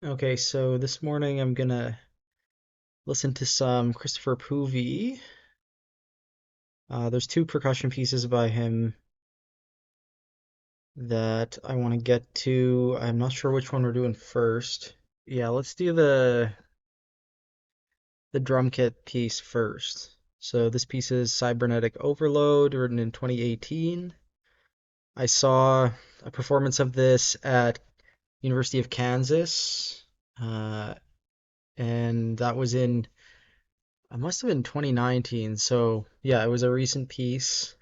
Okay, so this morning I'm gonna listen to some Christopher Poovey. There's two percussion pieces by him that I want to get to. I'm not sure which one we're doing first. Yeah, let's do the drum kit piece first. So this piece is Cybernetic Overload, written in 2018. I saw a performance of this at University of Kansas, uh, and that was in it must have been 2019. So yeah, it was a recent piece.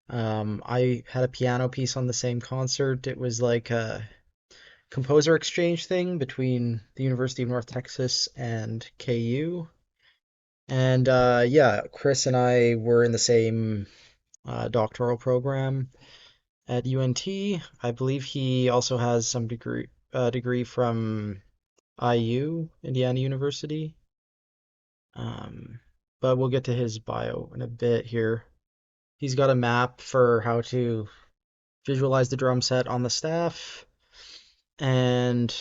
I had a piano piece on the same concert. It was like a composer exchange thing between the University of North Texas and KU. And yeah, Chris and I were in the same doctoral program at UNT. I believe he also has some degree from IU, Indiana University. Um, but we'll get to his bio in a bit here. He's got a map for how to visualize the drum set on the staff, and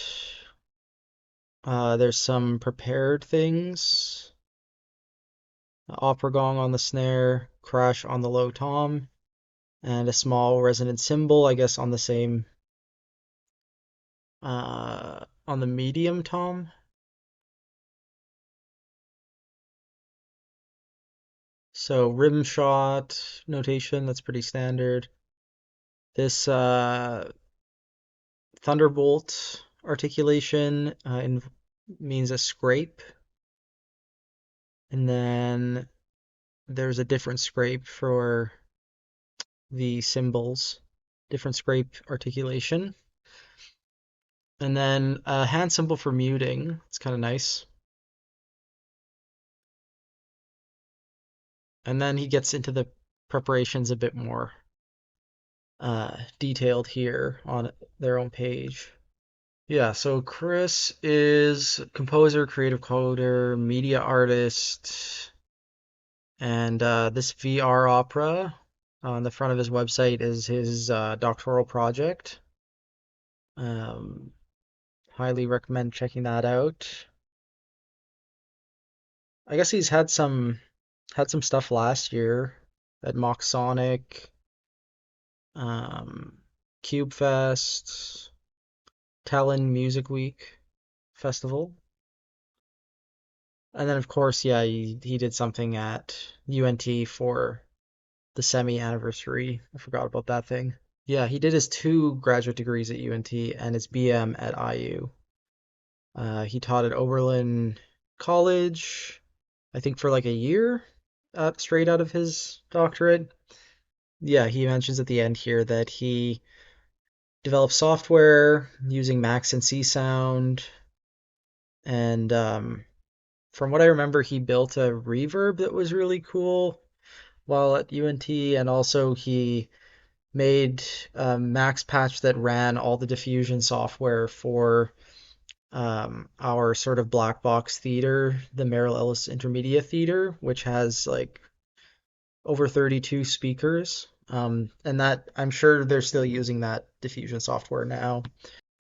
there's some prepared things. Opera gong on the snare, crash on the low tom, and a small resonant cymbal, I guess, on the same on the medium tom. So rim shot notation, that's pretty standard. This thunderbolt articulation means a scrape, and then there's a different scrape for the cymbals, different scrape articulation. And then a hand cymbal for muting. It's kind of nice. And then he gets into the preparations a bit more detailed here on their own page. Yeah, so Chris is composer, creative coder, media artist, and this VR opera on the front of his website is his doctoral project. Um, Highly recommend checking that out. I guess he's had some stuff last year at Mock Sonic, um, Cube Fest, Talon Music Week Festival, and then of course, yeah, he did something at UNT for the semi anniversary. I forgot about that thing. Yeah, he did his two graduate degrees at UNT and his BM at IU. He taught at Oberlin College, I think for like a year, straight out of his doctorate. Yeah, he mentions at the end here that he developed software using Max and C Sound, and from what I remember, he built a reverb that was really cool while at UNT, and also he made a Max patch that ran all the diffusion software for our sort of black box theater, the Merrill Ellis Intermedia Theater, which has like over 32 speakers. And that I'm sure they're still using that diffusion software now.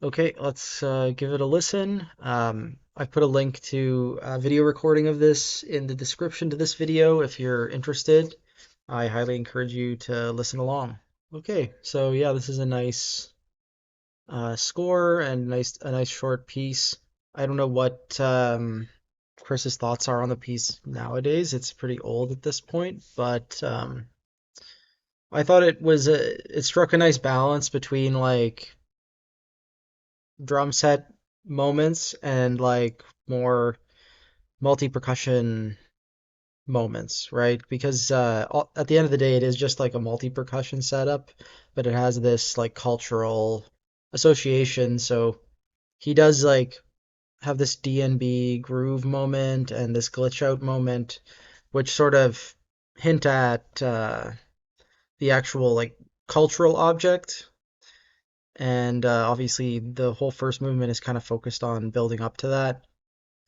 Okay, let's give it a listen. I've put a link to a video recording of this in the description to this video if you're interested. I highly encourage you to listen along. Okay, so yeah, this is a nice score and a nice short piece. I don't know what Chris's thoughts are on the piece nowadays. It's pretty old at this point, but I thought it struck a nice balance between like drum set moments and like more multi-percussion moments, right? Because at the end of the day, it is just like a multi-percussion setup, but it has this like cultural association. So he does like have this DNB groove moment and this glitch out moment, which sort of hint at the actual like cultural object. And obviously, the whole first movement is kind of focused on building up to that.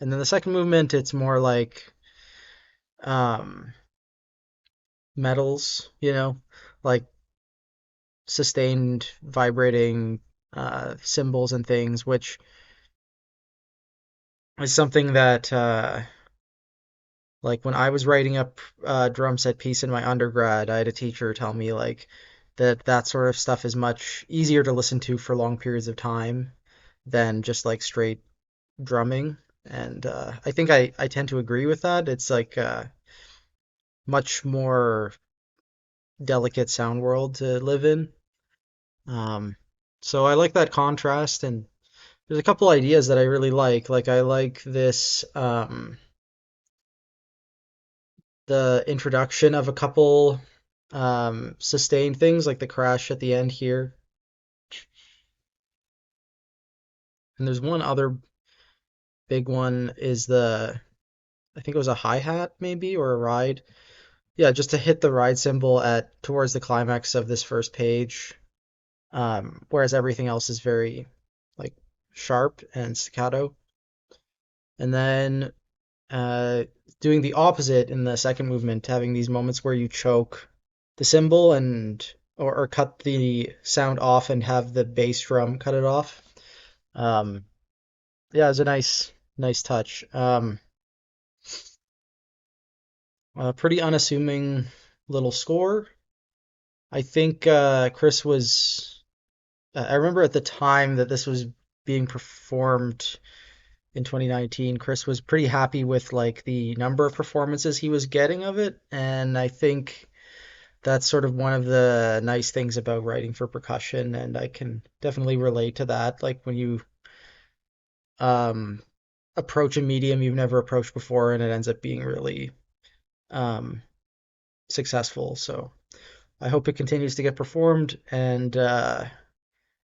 And then the second movement, it's more like um, metals, like sustained vibrating cymbals and things, which is something that like when I was writing up drum set piece in my undergrad, I had a teacher tell me like that sort of stuff is much easier to listen to for long periods of time than just like straight drumming. And I think I tend to agree with that. It's like much more delicate sound world to live in. Um, so I like that contrast, and there's a couple ideas that I really like. Like I like this the introduction of a couple sustained things, like the crash at the end here. And there's one other big one is the I think it was a hi-hat maybe or a ride. Yeah, just to hit the ride cymbal at towards the climax of this first page. Whereas everything else is very like sharp and staccato. And then uh, doing the opposite in the second movement, having these moments where you choke the cymbal and or cut the sound off and have the bass drum cut it off. Um, yeah, it's a nice touch. A pretty unassuming little score. I think Chris was. I remember at the time that this was being performed in 2019, Chris was pretty happy with like the number of performances he was getting of it, and I think that's sort of one of the nice things about writing for percussion, and I can definitely relate to that. Like when you um, approach a medium you've never approached before, and it ends up being really um, successful. So I hope it continues to get performed. And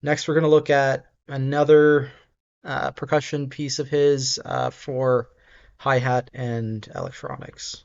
next, we're going to look at another percussion piece of his for hi hat and electronics.